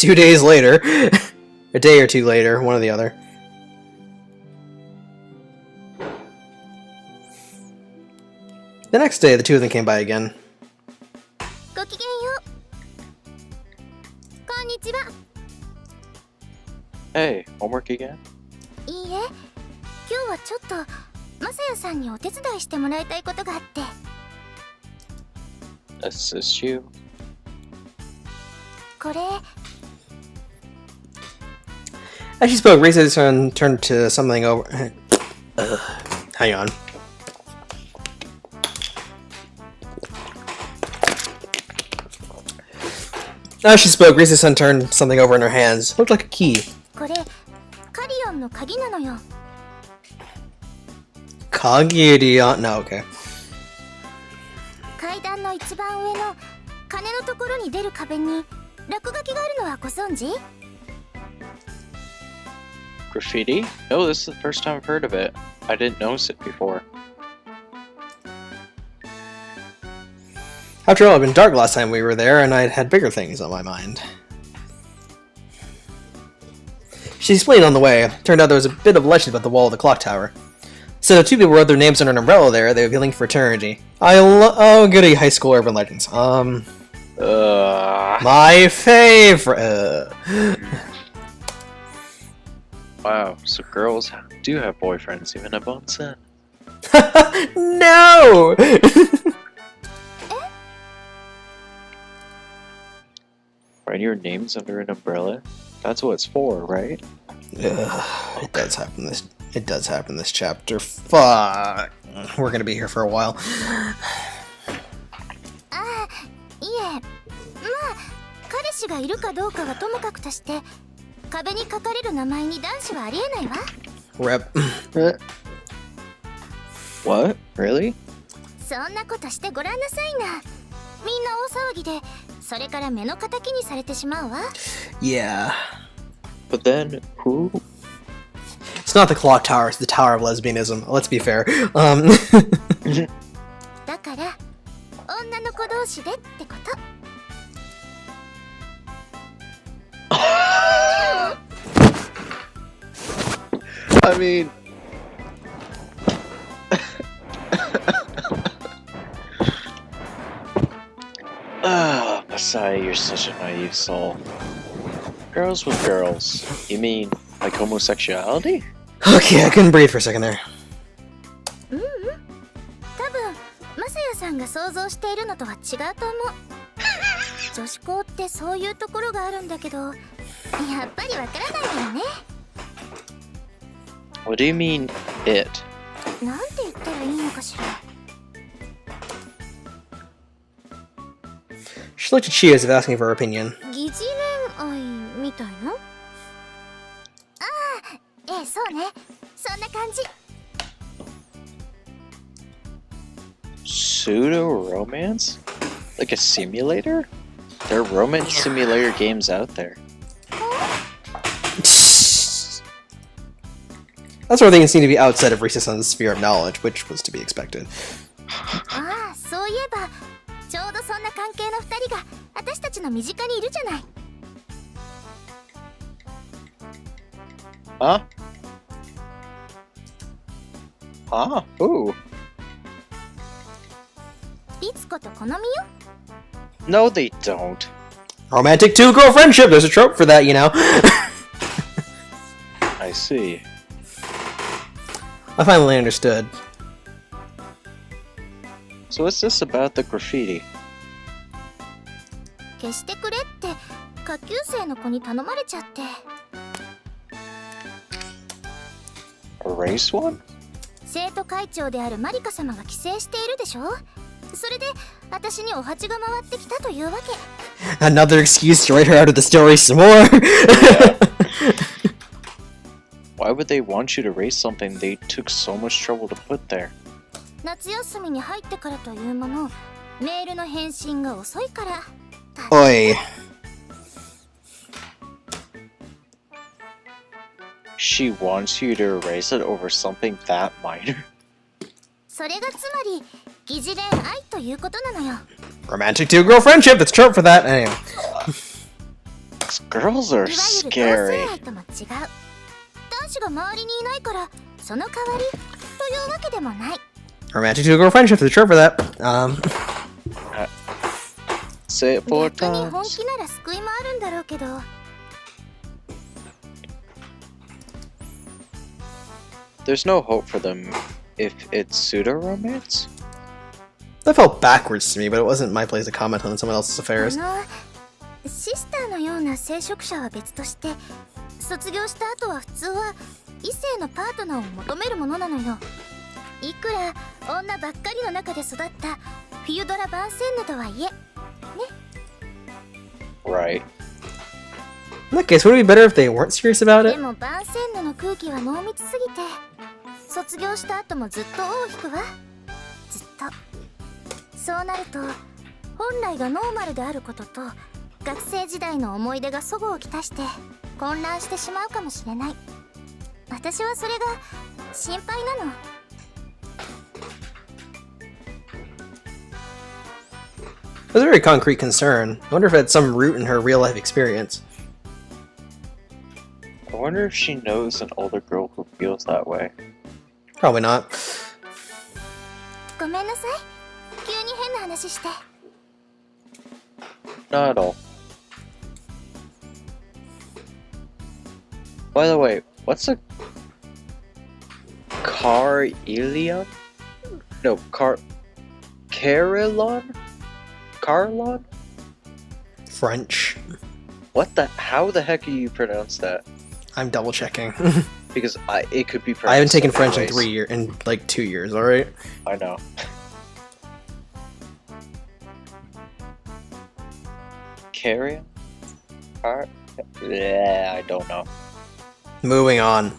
2 days later. A day or two later, one or the other. The next day, the two of them came by again. ごきげんよう。こんにちは。 Hey, homework again? いいえ、今日はちょっとマサヤさんにお手伝いしてもらいたいことがあって。 Assist you? これ As she spoke, Risa's turned to something over. Hang on. As she spoke, Risa's son turned something over in her hands. Looked like a key. これカリオンの鍵なのよ。 Carillon? No, okay. 階段の一番上の鐘のところに出る壁に落書きがあるのはご存知？ Graffiti? No, this is the first time I've heard of it. I didn't notice it before. After all, it had been dark last time we were there, and I'd had bigger things on my mind. She explained on the way. Turned out there was a bit of legend about the wall of the clock tower. So the two people wrote their names under an umbrella there, they would be linked for eternity. Oh, goody, high school urban legends. My favorite. Wow, so girls do have boyfriends even at Bunsen. No! Write your names under an umbrella? That's what it's for, right? It does happen this. It does happen this chapter. Fuck. We're gonna be here for a while. ああ、いえ、まあ彼氏がいるかどうかはともかくとして、壁に書かれる名前に男子はありえないわ。 Rep. What? Really? そんなことしてごらんなさいな。みんな大騒ぎで、それから目の敵にされてしまうわ。 Yeah. But then, who? It's not the clock tower, it's the tower of lesbianism. Let's be fair. だから女の子同士でってこと。 I mean... Ah, Messiah, you're such a naive soul. Girls with girls. You mean, like homosexuality? Okay, I couldn't breathe for a second there. 多分マサヤさんが想像しているのとは違うと思う。女子校ってそういうところがあるんだけど、やっぱりわからないよね。 What do you mean, it? なんて言ったらいいのかしら。 She looked at Chia as if asking for her opinion. 疑似恋愛みたいな。ああ、そうね。そんな感じ。 Pseudo-romance? Like a simulator? There are romance simulator games out there. That sort of thing seemed to be outside of Risa-san's sphere of knowledge, which was to be expected. ああ、そういえばちょうどそんな関係の2人が私たちの身近にいるじゃない。 Huh? Huh? Ooh. リツコとコノミよ。 No, they don't. Romantic two-girl friendship! There's a trope for that, you know. I see. I finally understood. So what's this about the graffiti? 消してくれって下級生の子に頼まれちゃって。 Erase one? 生徒会長であるマリカ様が帰省しているでしょ。それで私にお鉢が回ってきたというわけ。 Another excuse to write her out of the story some more. Why would they want you to erase something they took so much trouble to put there? 夏休みに入ってからというもの、メールの返信が遅いから。 Oi. She wants you to erase it over something that minor? それがつまり疑似恋愛ということなのよ。 Romantic two-girl friendship, that's trope for that. Anyway. Girls are いわゆる同性 scary. 愛とも違う。男子が周りにいないからその代わりというわけでもない。 Romantic two-girl friendship, the trope for that. Say it 4逆に本 times. 気なら救いもあるんだろうけど。 There's no hope for them if it's pseudo-romance? That felt backwards to me, but it wasn't my place to comment on someone else's あ affairs. のシスターのような聖職者は別として、卒業した後は普通は異性のパートナーを求めるものなのよ。いくら女ばっかりの中で育ったフィユドラ番宣ヌとはいえ。 Right. In that case, would it be better if they weren't serious about で it? も番宣ヌの空気は濃密すぎて、卒業した後もずっと尾を引くわ。ずっと。そうなると本来がノーマルであることと学生時代の思い出が齟齬をきたして混乱してしまうかもしれない。私はそれが心配なの。 It was a very concrete concern. I wonder if it had some root in her real-life experience. I wonder if she knows an older girl who feels that way. Probably not. ごめんなさい。急に変な話して。 Not at all. By the way, what's a Carillon? No, Carillon? Carillon? French. What the? How the heck do you pronounce that? I'm double-checking. Because it could be pronounced. I haven't taken so French in ways. in like 2 years, alright? I know. Carillon? Yeah, I don't know. Moving on.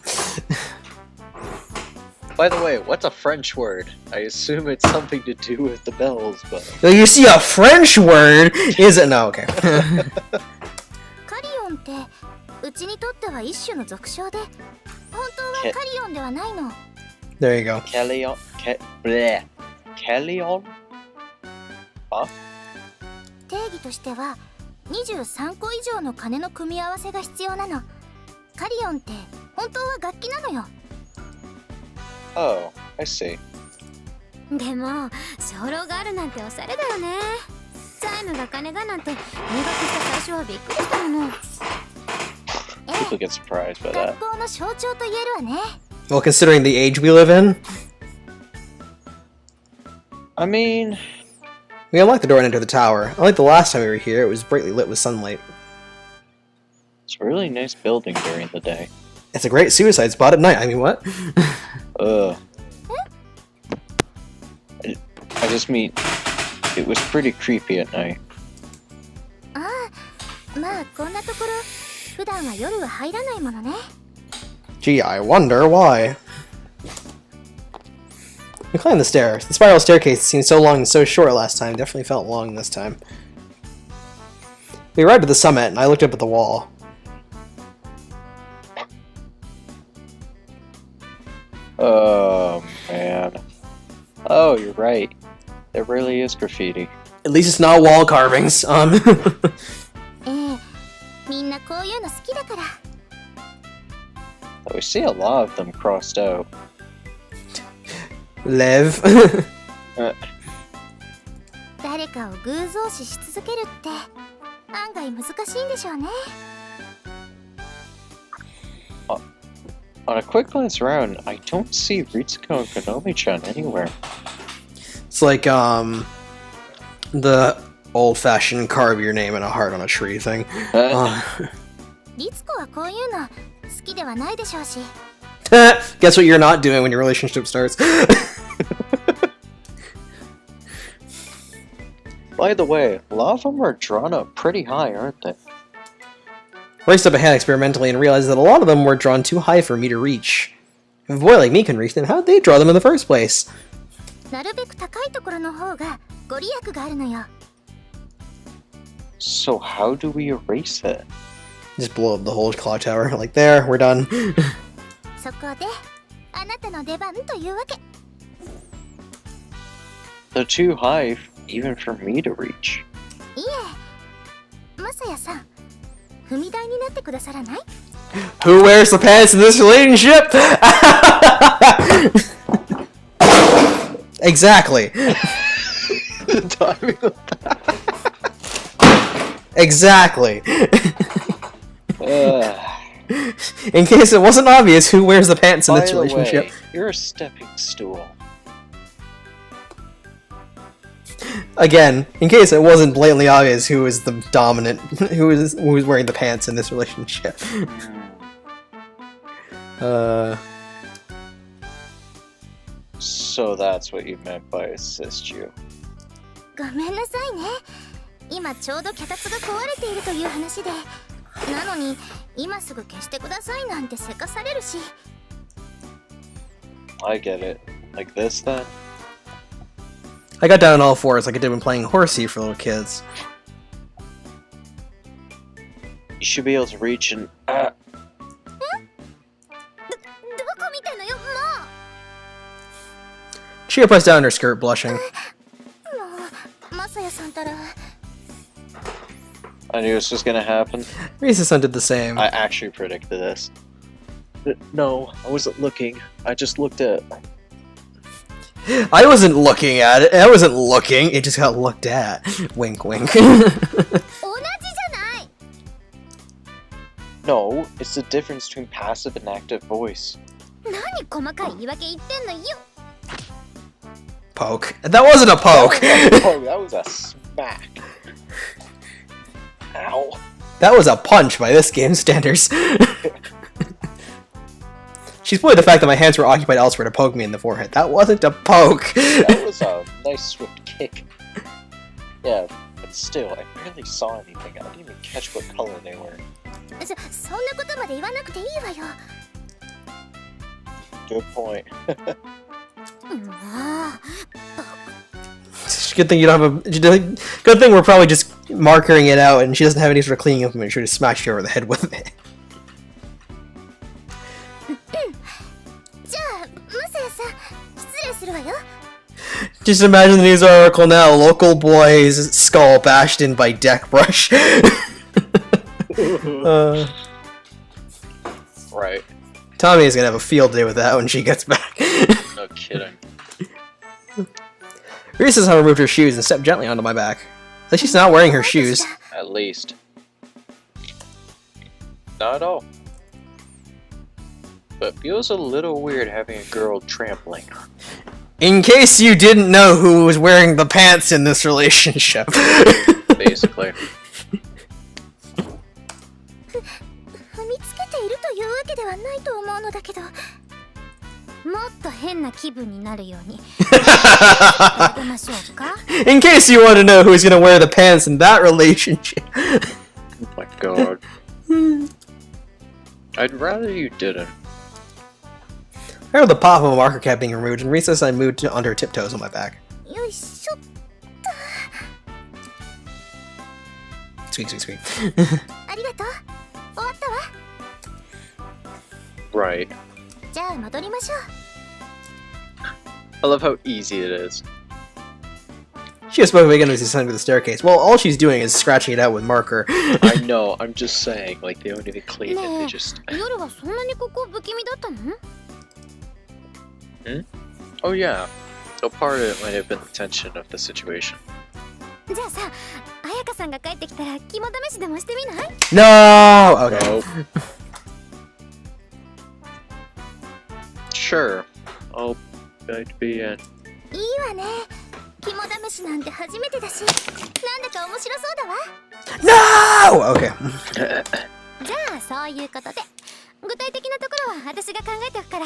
By the way, what's a French word? I assume it's something to do with the bells, but... You see a French word? Is it? No, okay. カリオンってうちにとっては一種の俗称で、本当はカリオンではないの。 There you go. Carillon? Carillon? Huh? 定義としては23個以上の鐘の組み合わせが必要なの。カリオンって本当は楽器なのよ。 Oh, I see. でも鐘楼があるなんておしゃれだよね。チャイムが鐘だなんて入学した最初はびっくりしたもの。 People get surprised by that. 学校の象徴と言えるわね。 Well, considering the age we live in, I mean... we unlocked the door and entered the tower. Unlike the last time we were here, it was brightly lit with sunlight. It's a really nice building during the day. It's a great suicide spot at night. I mean, what? Ugh. I just mean, it was pretty creepy at night. ああ、まあこんなところ普段は夜は入らないものね。 Gee, I wonder why. We climbed the stairs. The spiral staircase seemed so long and so short last time. Definitely felt long this time. We arrived at the summit, and I looked up at the wall. Oh, man. Oh, you're right. There really is graffiti. At least it's not wall carvings. ええ、みんなこういうの好きだから。 We see a lot of them crossed out. Lev. 誰かを偶像視し続けるって案外難しいんでしょうね。 On a quick glance around, I don't see Ritsuko and Konomi-chan anywhere. It's like, the old-fashioned carve your name in a heart on a tree thing. リツコはこういうの好きではないでしょうし。 Guess what you're not doing when your relationship starts. By the way, a lot of them are drawn up pretty high, aren't they? Raced up ahead experimentally and realized that a lot of them were drawn too high for me to reach. If a boy like me can reach them, how did they draw them in the first place? なるべく高いところの方がご利益があるのよ。 So how do we erase it? Just blow up the whole clock tower. Like, there, we're done. そこであなたの出番というわけ。 They're too high even for me to reach. いえ、マサヤさん、踏み台になってくださらない？ Who wears the pants in this relationship? Exactly. The timing of Exactly. that. In case it wasn't obvious, who wears the pants in By this the relationship? way, you're a stepping stool. Again, in case it wasn't blatantly obvious who is the dominant, who is wearing the pants in this relationship. So that's what you meant by assist you. ごめんなさいね。今ちょうど脚立が壊れているという話で。なのに、今すぐ消してくださいなんてせかされるし。I get it. Like this then? I got down on all fours like I did when playing horsey for little kids. You should be able to reach and... どこ見てんのよ、も Chia pressed down her skirt, blushing. う。もう、マサヤさんたら。I knew this was gonna happen. Risa-san did the same. I actually predicted this. No, I wasn't looking. I just looked at... I wasn't looking at it. I wasn't looking. It just got looked at. Wink, wink. 同じじゃない。 No, it's the difference between passive and active voice. 何細かい言い訳言ってんのよ。 Poke. That wasn't a poke. Oh, that was a smack. Ow. That was a punch by this game's standards. She's played the fact that my hands were occupied elsewhere to poke me in the forehead. That wasn't a poke. That was a nice swift kick. Yeah, but still, I barely saw anything. I didn't even catch what color they were. そんなことまで言わなくていいわよ。 Good point. もう。 Good thing you don't have a. Good thing we're probably just markering it out, and she doesn't have any sort of cleaning implement. She'll just smash you over the head with it. じゃあ、マサヤさん、失礼するわよ。 Just imagine the news article now: local boy's skull bashed in by deck brush. Right. Tommy is gonna have a field day with that when she gets back. No kidding. Risa-san removed her shoes and stepped gently onto my back. At least she's not wearing her shoes. At least. Not at all. But it feels a little weird having a girl trampling. In case you didn't know who was wearing the pants in this relationship. Basically. 踏みつけているというわけではないと思うのだけど。もっと変な気分になるように。やりましょうか。 In case you want to know who's gonna wear the pants in that relationship. Oh my god. I'd rather you didn't. I heard the pop of a marker cap being removed, and Risa-san moved to under her tiptoes on my back. よいしょ。 Squeak, squeak, squeak. ありがとう。終わったわ。 Right. じゃあ戻りましょう。 I love how easy it is. She has spoken again as he's descending to the staircase. Well, all she's doing is scratching it out with marker. I know, I'm just saying, like, they don't even clean it, they ね just... え、夜はそんなにここ不気味だったの？ Oh yeah. So part of it might have been the tension of the situation. じゃあさ、彩香さんが帰ってきたら肝試しでもしてみない？ No! Okay. Nope. Sure. I'll be in. いいわね。肝試しなんて初めてだし、なんだか面白そうだわ。 No! Okay. じゃあそういうことで、具体的なところは私が考えておくから。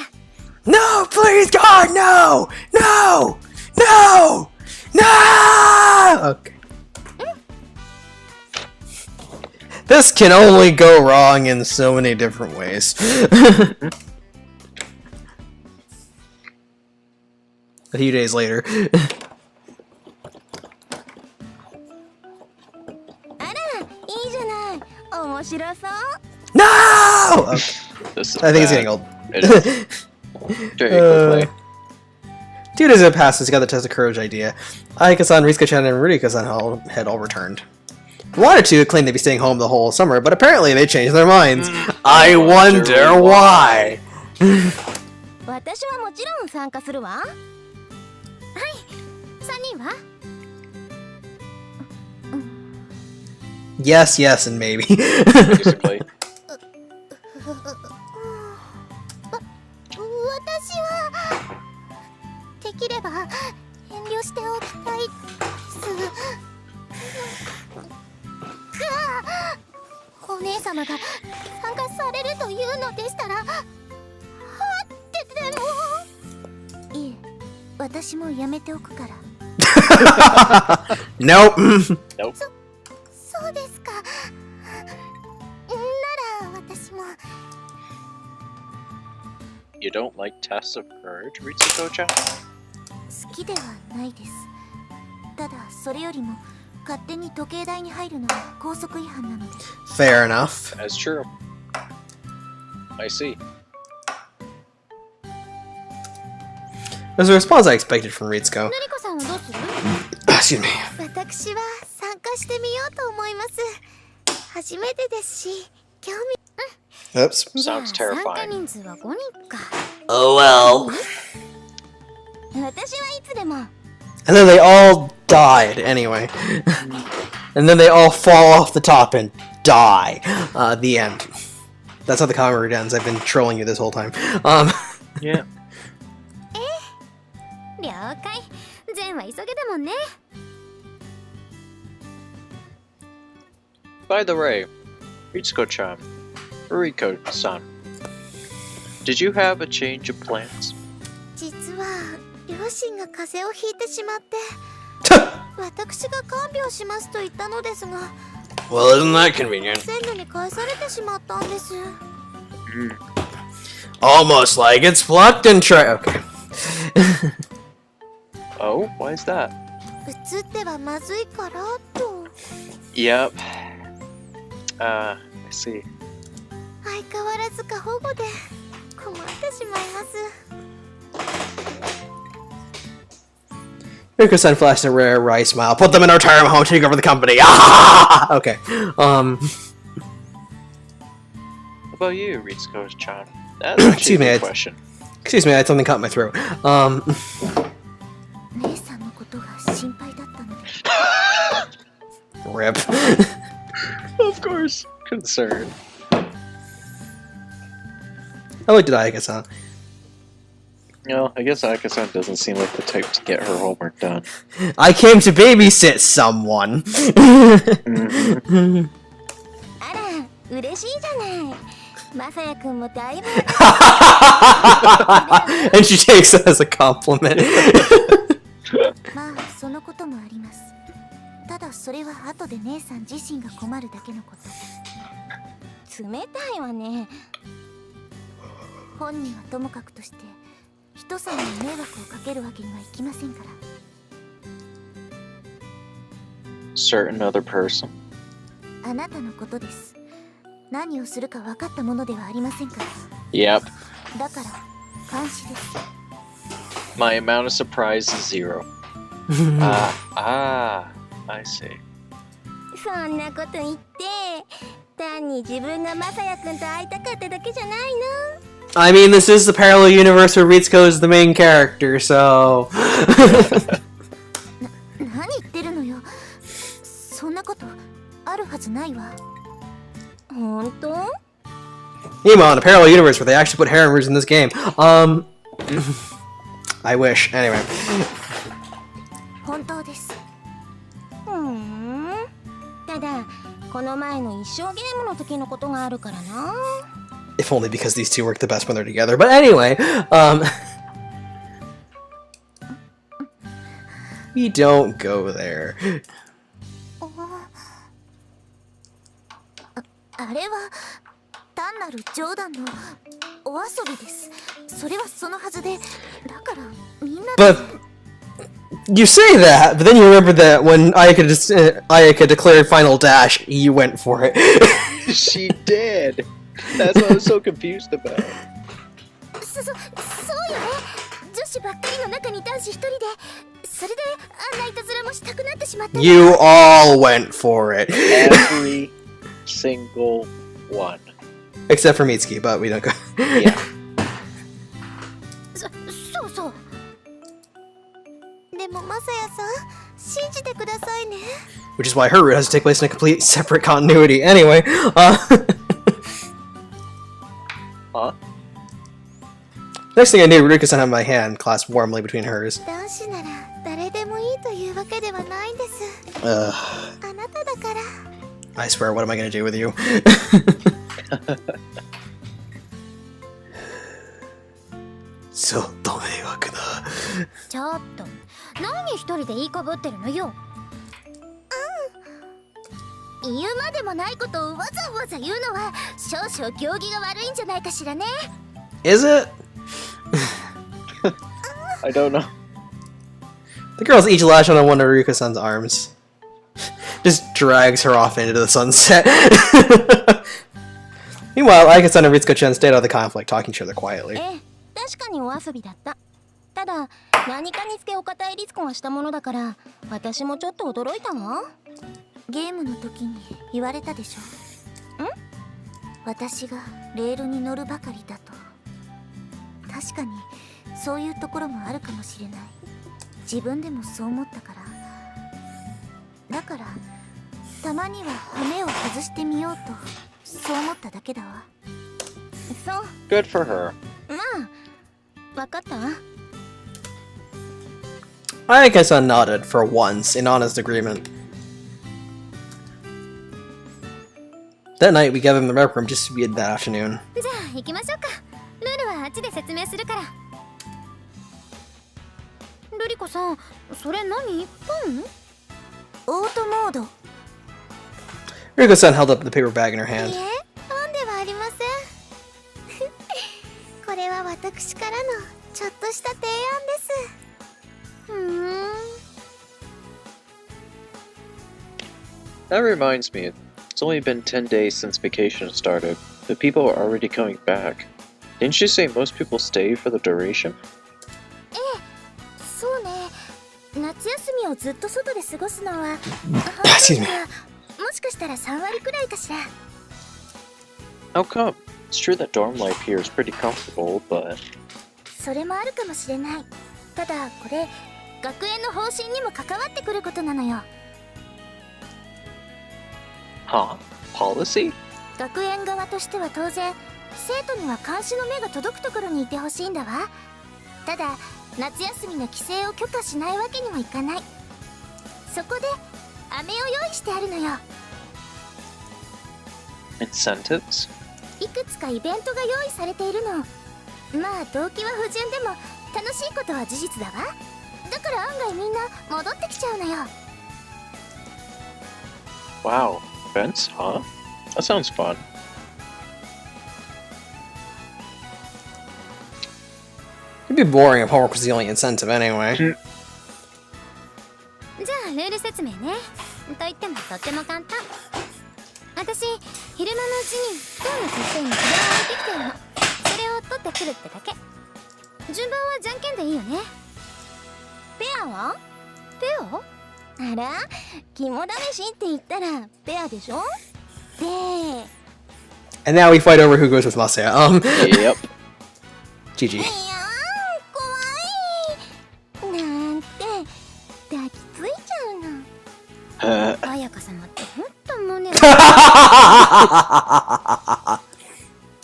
No, please, God, no! No! No! No! Okay. This can only go wrong in so many different ways. A few days later. あら、いいじゃない。面白そう。 No! Okay. This is I think it's bad. getting old. It is. Very quickly. 2 days have passed since he got the test of courage idea. Ayaka-san, Risuka-chan, and Rurika-san had all returned. Wanted to claim they'd be staying home the whole summer, but apparently they changed their minds. I wonder why. 私はもちろん参加するわ。はい、3人は Yes, yes, and maybe. Basically. 私はできれば遠慮しておきたいですが、お姉様が参加されるというのでしたら、はってでもいえ、私もやめておくから。Nope. Nope. そうですか。なら私も。You don't like tests of courage, Ritsuko-chan? 好きではないです。ただそれよりも勝手に時計台に入るのは校則違反なので。 Fair enough. That's true. I see. It was a response I expected from Ritsuko. のりこさんはどうする？ Excuse me. 私は参加してみようと思います。初めてですし、興味。Oops. じゃあ Sounds 参加 terrifying. 人数は5人か。 Oh well. 私はいつでも。 And then they all died anyway. And then they all fall off the top and die. The end. That's how the comic read ends. I've been trolling you this whole time. Yeah. 了解。善は急げだもんね。 By the way, Ritsuko-chan, Ruriko-san, did you have a change of plans? 実は両親が風邪をひいてしまって、私が看病しますと言ったのですが、 Well, isn't that convenient? 線路に返されてしまったんです。 Almost like it's plucked and Okay. Oh, why is that? 移ってはまずいからと。 Yep. I see. 相変わらず過保護で困ってしまいます。 Riko-san flashed a rare wry smile. Put them in a retirement home, take over the company. Ah! Okay. How about you, Ritsuko-chan? That's actually Excuse me, a I- good question. Excuse me, I had something caught in my throat. 姉さんのことが心配だったので。 Rip. Of course. Concern. I looked at Ayaka-san. No, I guess Aka-san doesn't seem like the type to get her homework done. I came to babysit someone. あら、嬉しいじゃない。まさやくんもだいぶ。 And she takes it as a compliment. まあ、そのこともあります。ただそれは後で姉さん自身が困るだけのこと。冷たいわね。本人はともかくとして、人様に迷惑をかけるわけにはいきませんから。 Certain other person. あなたのことです。何をするか分かったものではありませんから。 Yep. だから監視です。 My amount of surprise is 0. I see. そんなこと言って、単に自分がまさやくんと会いたかっただけじゃないの？ I mean, this is the parallel universe where Ritsuko is the main character, so... 何言ってるのよ。そんなことあるはずないわ。本当？ Meanwhile, in a parallel universe where they actually put harem roots in this game. I wish. Anyway. 本当です。ただ、この前の一生ゲームの時のことがあるからな。 If only because these two work the best when they're together. But anyway, we don't go there. あれは単なる冗談のお遊びです。それはそのはずで、だからみんなで。 But you say that, but then you remember that when Ayaka declared Final Dash, you went for it. She did. That's what I was so confused about. そうよね。女子ばっかりの中に男子一人で、それであんないたずらもしたくなってしまった。 You all went for it. Every single one. Except for Mitsuki, but we don't go. Yeah. そうそう。でもマサヤさん、信じてくださいね。 Which is why her route has to take place in a complete separate continuity. Anyway, Huh? next thing I knew, Ruka-san had my hand clasped warmly between hers. 男子なら誰でもいいというわけではないんです。 Ugh. あなただから。 I swear, what am I gonna do with you? So, ちょっと、何一人で言いこぶってるのよ。言うまでもないことをわざわざ言うのは少々行儀が悪いんじゃないかしらね。 Is it? I don't know. The girls each lash on one of Ruka-san's arms. Just drags her off into the sunset. Meanwhile, Aika-san and Ritsuko-chan stayed out of the conflict, talking to each other quietly. 確かにお遊びだった。ただ何かにつけお堅いリツコがしたものだから私もちょっと驚いたわ。ゲームの時に言われたでしょ。私がレールに乗るばかりだと。確かにそういうところもあるかもしれない。自分でもそう思ったから。だからたまには羽目を外してみようとそう思っただけだわ。そう。 Good for her. まあ分かったわ。 Aika-san nodded for once in honest agreement. That night, we gathered in the rec room just to be in that afternoon. じゃあ行きましょうか。ルールはあっちで説明するから。ルリコさん、それ何？パン？オートモード。 Ruka-san held up the paper bag in her hand. いえ、パンではありません。これは私からのちょっとした提案です。That reminds me, it's only been 10 days since vacation started. The people are already coming back. Didn't you say most people stay for the duration? ええ、そうね。夏休みをずっと外で過ごすのは、Excuse me. もしかしたら3割くらいかしら。 How come? It's true that dorm life here is pretty comfortable, but... それもあるかもしれない。ただこれ学園の方針にも関わってくることなのよ。 Huh? Policy? 学園側としては当然生徒には監視の目が届くところにいてほしいんだわ。ただ夏休みの帰省を許可しないわけにはいかない。そこで飴を用意してあるのよ。 Incentives? いくつかイベントが用意されているの。まあ動機は不純でも楽しいことは事実だわ。だから案外みんな戻ってきちゃうのよ。 Wow. Events, huh? That sounds fun. It'd be boring if homework was the only incentive anyway. じゃあルール説明ね。と言ってもとっても簡単。私昼間のうちに今日の先生にこれを置いてきてるの。それを取ってくるってだけ。順番はじゃんけんでいいよね。ペアは？ペア？あら、肝試しって言ったらペアでしょ？で、 And now we fight over who goes with Masaya. Yep. GG. いやー怖いなんて抱きついちゃうの。彩香様ってほんと胸を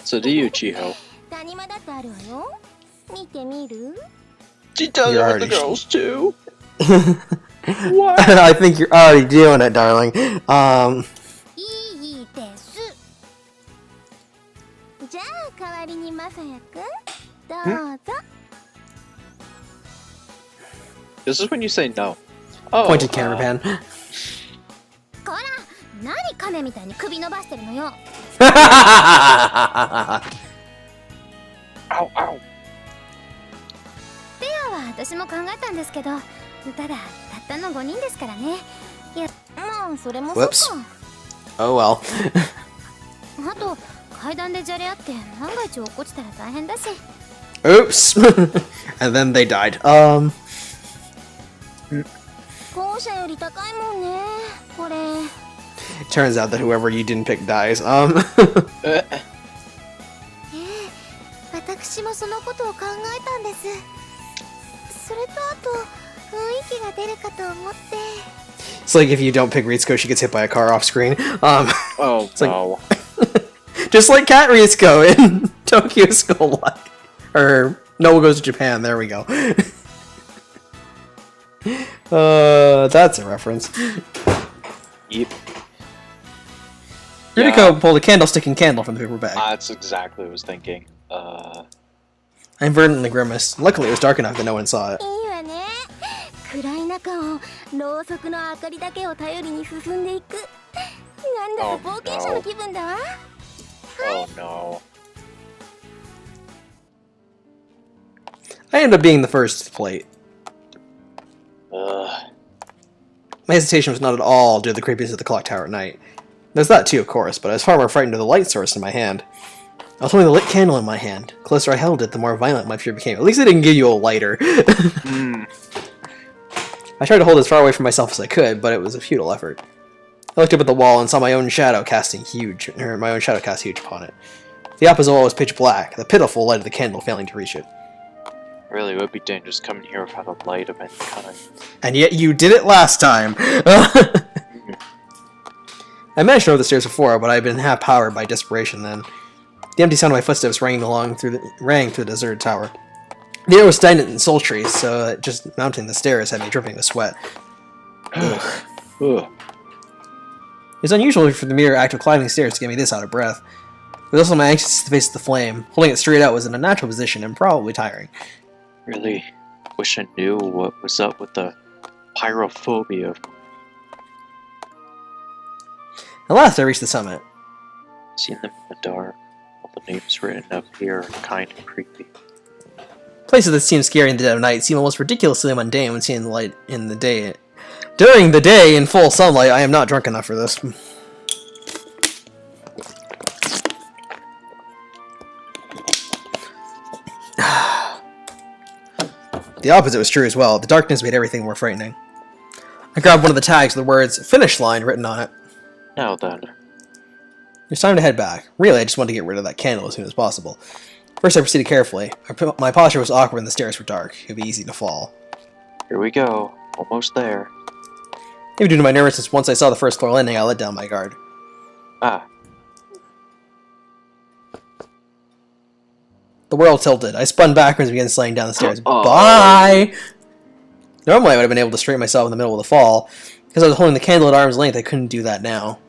So do you, Chiho. 谷間だってあるわよ。見てみる？ She does You're it with the already- girls too. What? I think you're already doing it, darling. いいです。じゃあ代わりにマサヤくんどうぞ。 This is when you say no. Oh, Pointed camera pan. こら、何亀みたいに首伸ばしてるのよ。 Ow, ow. ペアは私も考えたんですけど、ただたったの5人ですからね。いや、まあそれもそうか。 Oh well. あと階段でじゃれ合って万が一落っこちたら大変だし。 Oops. And then they died. 車より高いもんねこれ。 Turns out that whoever you didn't pick dies. 私もそのことを考えたんです。それとあと雰囲気が出るかと思って。 It's like if you don't pick Ritsuko, she gets hit by a car off screen. Oh, It's like- no. Just like Cat Ritsuko in Tokyo School Life. Or Noah Goes to Japan, there we go. That's a reference. Yep. Ritsuko pulled a candlestick candle from the paper bag. That's exactly what I was thinking. I inadvertently grimaced. Luckily, it was dark enough that no one saw it. いいわね。暗い中をろうそくの明かりだけを頼りに進んでいく。なんだか冒険者の気分だわ。 Oh no. I ended up being the first to the plate. Ugh. My hesitation was not at all due to the creepiness of the clock tower at night. There's that too, of course, but I was far more frightened of the light source in my hand. I was holding the lit candle in my hand. The closer I held it, the more violent my fear became. At least they didn't give you a lighter. I tried to hold as far away from myself as I could, but it was a futile effort. I looked up at the wall and saw my own shadow cast huge upon it. The opposite wall was pitch black, the pitiful light of the candle failing to reach it. Really would be dangerous coming here without a light of any kind. And yet you did it last time! I managed to over the stairs before, but I had been half-powered by desperation then. The empty sound of my footsteps rang through the deserted tower. The air was stagnant and sultry, so that just mounting the stairs had me dripping with sweat. Ugh. Ugh. It was unusual for the mere act of climbing stairs to get me this out of breath. It was also my anxious to face the flame. Holding it straight out was in a natural position and probably tiring. Really wish I knew what was up with the pyrophobia. At last I reached the summit. Seeing them in the dark, all the names written up here are kind of creepy. Places that seem scary in the dead of night seem almost ridiculously mundane when seen in the light in the day. During the day, in full sunlight, I am not drunk enough for this. The opposite was true as well. The darkness made everything more frightening. I grabbed one of the tags with the words "Finish Line" written on it. Now then. It's time to head back. Really, I just wanted to get rid of that candle as soon as possible. First, I proceeded carefully. My posture was awkward and the stairs were dark. It would be easy to fall. Here we go. Almost there. Maybe due to my nervousness, once I saw the first floor landing, I let down my guard. Ah. The world tilted. I spun backwards and began sliding down the stairs. Oh. Bye! Normally, I would have been able to straighten myself in the middle of the fall. Because I was holding the candle at arm's length, I couldn't do that now.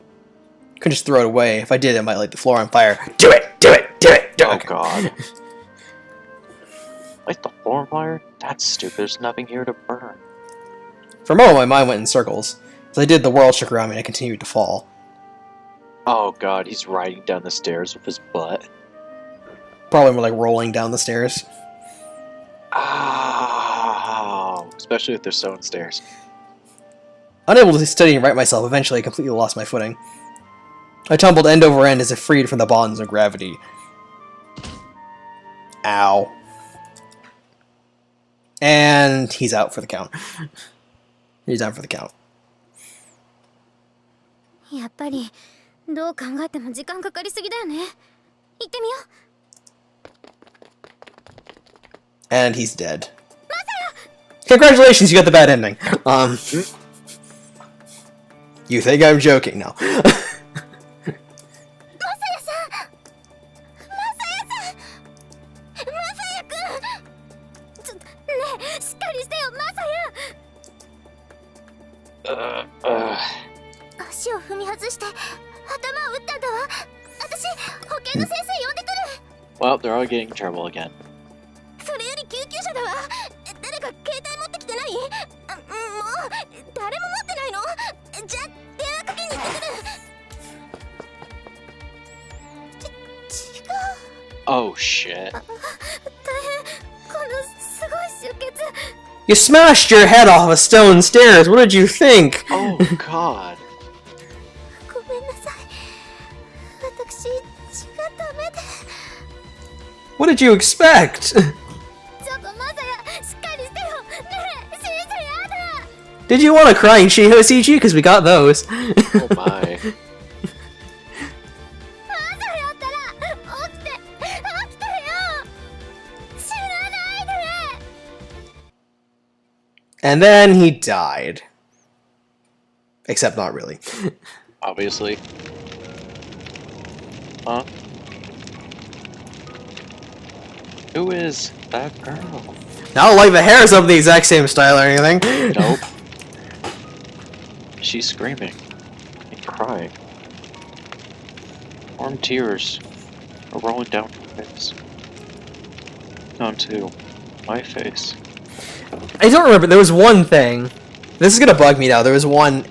I couldn't just throw it away. If I did, it might light the floor on fire. Do it! Do it! Do it! Do it! Oh god. Light the floor on fire? That's stupid. There's nothing here to burn. For a moment, my mind went in circles. As I did, the world shook around me and I continued to fall. Oh god, he's riding down the stairs with his butt. Probably more like rolling down the stairs. Ow. Especially if they're stone stairs. Unable to steady and right myself, eventually I completely lost my footing. I tumbled end over end as if freed from the bonds of gravity. Ow. And he's out for the count. He's out for the count. やっぱりどう考えても時間かかりすぎだよね。行ってみよう。 And he's dead. Congratulations, you got the bad ending. You think I'm joking? No. 足を踏み外して頭を打ったんだわ。私保健の先生呼んでくる。 Well, they're all getting in trouble again. それより救急車だわ。誰か携帯持ってきてない？もう誰も持ってないの？じゃあ電話かけに行ってくる。違う。 Oh shit. 大変。このすごい出血。 You smashed your head off of stone stairs. What did you think? Oh god. ごめんなさい。私血がダメで。 What did you expect? ちょっとマサヤしっかりしてよ。ねえ、死んじゃやだ。Did you want a crying Shiho CG? Because we got those. Oh my. And then he died. Except not really. Obviously. Huh? Who is that girl? Not like the hair's of the exact same style or anything. Nope. She's screaming and crying. Warm tears are rolling down her face. Onto my face. I don't remember. There was one thing. This is gonna bug me now. There was one,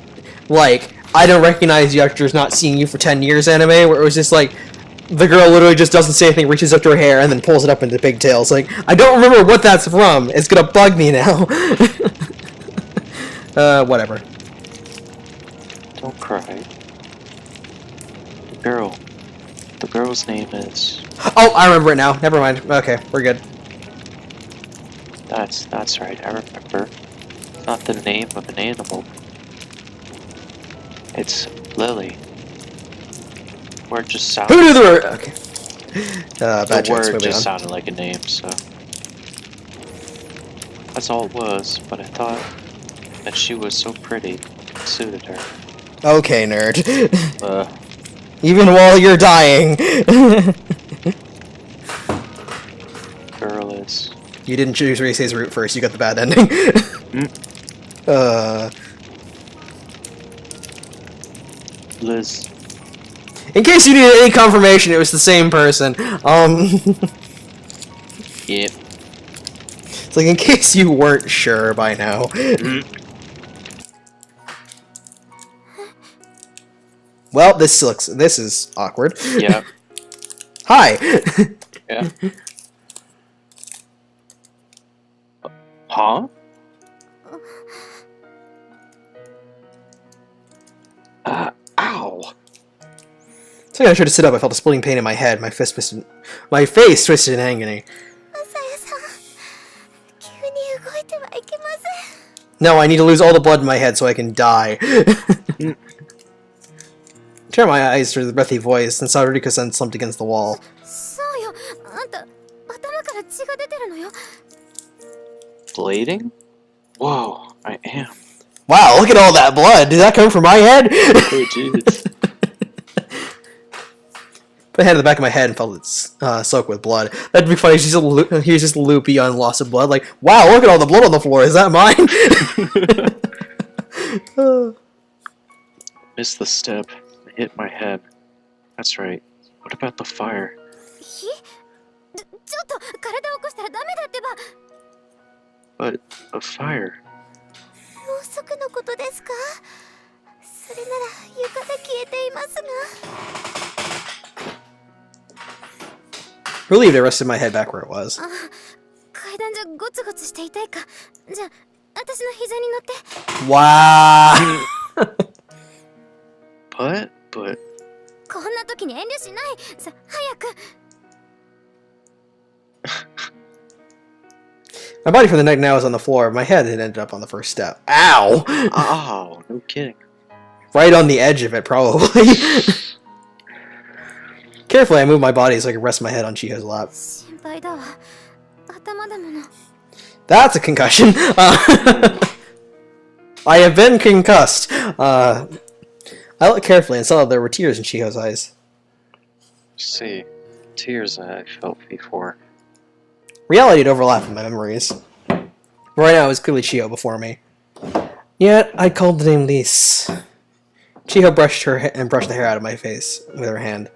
like, I don't recognize you after not seeing you for 10 years anime, where it was just like, the girl literally just doesn't say anything, reaches up to her hair, and then pulls it up into pigtails. Like, I don't remember what that's from. It's gonna bug me now. Whatever. Don't cry. The girl's name is... Oh, I remember it now. Never mind. Okay, we're good. That's right, I remember. It's not the name of an animal. It's Lily. Word just sounded... Who knew the word? Okay. Bad The jokes, word moving just on. sounded like a name, so... That's all it was, but I thought that she was so pretty, it suited her. Okay, nerd. Even Even while you're dying. girl is... You didn't choose Reisei's route first, you got the bad ending. Liz. In case you needed any confirmation, it was the same person. Yep. It's like, in case you weren't sure by now. Well, this is awkward. Yeah. Hi! Yeah. Huh? Ow! So I tried to sit up, I felt a splitting pain in my head, my face twisted in agony. No, I need to lose all the blood in my head so I can die. Turned my eyes to the breathy voice and saw Riko-san slumped against the wall. Bleeding? Whoa, I am. Wow, look at all that blood! Did that come from my head? Oh, jeez. Put a hand in the back of my head and felt it soaked with blood. That'd be funny. He was just loopy on loss of blood. Like, wow, look at all the blood on the floor. Is that mine? Missed the step. I hit my head. That's right. What about the fire? But a fire. Relieved, I rested my head back where it was. Wow. But... My body for the night now is on the floor. My head had ended up on the first step. Ow! Oh, no kidding. Right on the edge of it, probably. Carefully, I moved my body so I could rest my head on Chiho's lap. That's a concussion. I have been concussed. I looked carefully and saw that there were tears in Chiho's eyes. See, tears I felt before. Reality had overlapped with my memories. Right now, it was clearly Chiho before me. Yet, I called the name Lise. Chiho brushed the hair out of my face with her hand.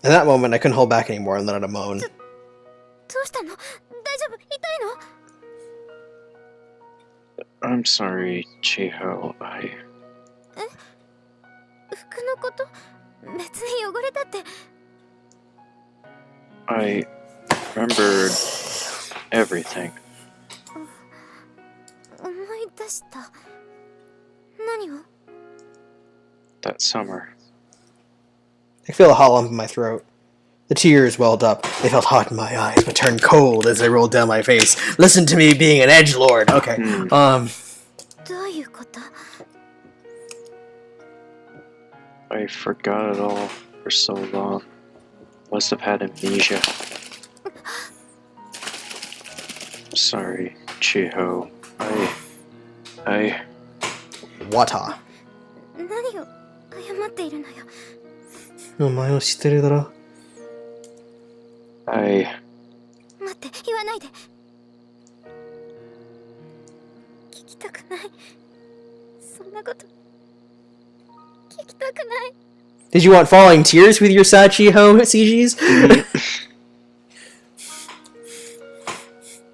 In that moment, I couldn't hold back anymore and let out a moan. I'm sorry, Chiho. I remembered everything. That summer. I feel a hot lump in my throat. The tears welled up. They felt hot in my eyes, but turned cold as they rolled down my face. Listen to me being an edgelord. Okay. どういうこと？ I forgot it all for so long. Must have had amnesia. Sorry, Chiho. I... Wata. 何を謝っているのよ。お前は知ってるだろ。I... 待って、言わないで。聞きたくない。そんなこと聞きたくない。 Did you want falling tears with your Sachiho CGs?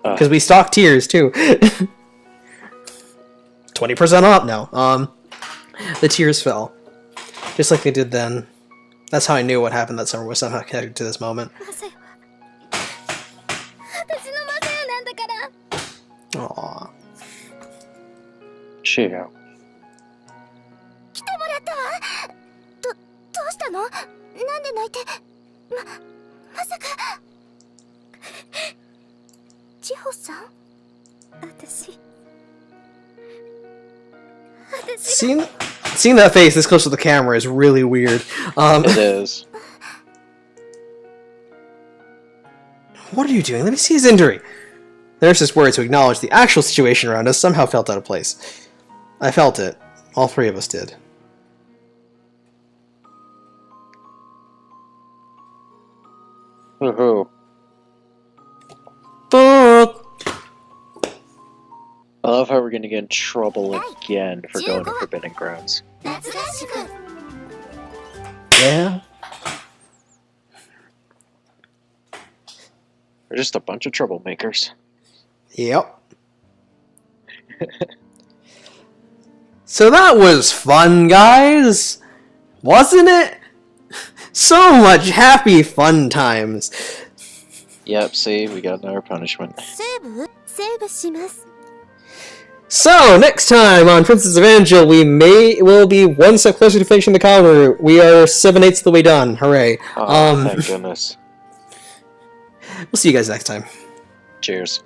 Because we stock tiers too. 20% off now. The tears fell. Just like they did then. That's how I knew what happened that summer was somehow connected to this moment. マサヤは私のマサヤなんだから。 Aww. Chiho. 来てもらったわ。どうしたの？なんで泣いて。まさか。千穂さん？私 Seeing that face this close to the camera is really weird. It is. What are you doing? Let me see his injury. The nurse's words to acknowledge the actual situation around us somehow felt out of place. I felt it. All three of us did. Woohoo. Fuck! I love how we're gonna get in trouble again for going to Forbidden Grounds. 夏合宿。 Yeah? We're just a bunch of troublemakers. Yep. So that was fun, guys! Wasn't it? So much happy fun times! Yep, see, we got another punishment. セーブします。 So, next time on Princess Evangile, will be one step closer to finishing the counter. We are 7/8 of the way done. Hooray. Oh, thank goodness. We'll see you guys next time. Cheers.